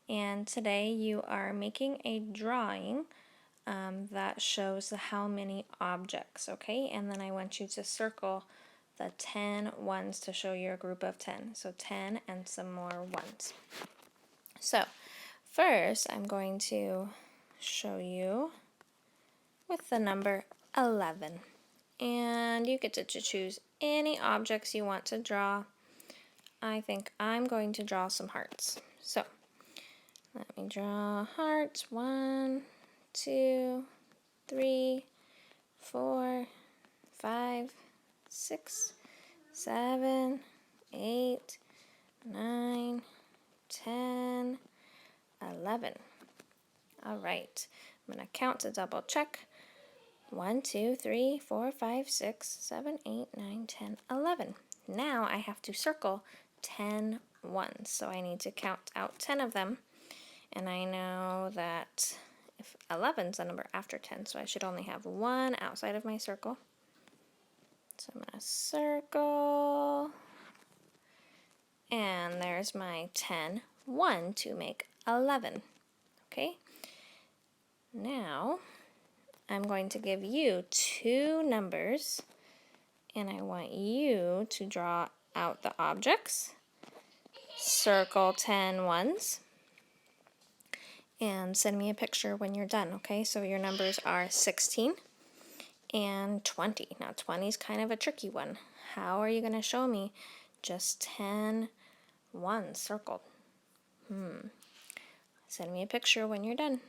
and today you are making a drawing that shows how many objects, okay? And then I want you to circle the 10 ones to show your group of 10. So 10 and some more ones. So first I'm going to show you with the number 11. And you get to choose any objects you want to draw. I think I'm going to draw some hearts. So let me draw hearts. 1, 2, 3, 4, 5, 6, 7, 8, 9, 10, 11. All right, I'm going to count to double check. 1, 2, 3, 4, 5, 6, 7, 8, 9, 10, 11. Now I have to circle 10 ones, so I need to count out 10 of them. And I know that if 11 is a number after 10, so I should only have one outside of my circle. So I'm going to circle, and there's my 10, 1 to make 11. Okay, now I'm going to give you 2 numbers, and I want you to draw out the objects, circle 10 ones, and send me a picture when you're done, okay? So your numbers are 16 and 20. Now 20 is kind of a tricky one. How are you going to show me just 10 ones circled? Send me a picture when you're done.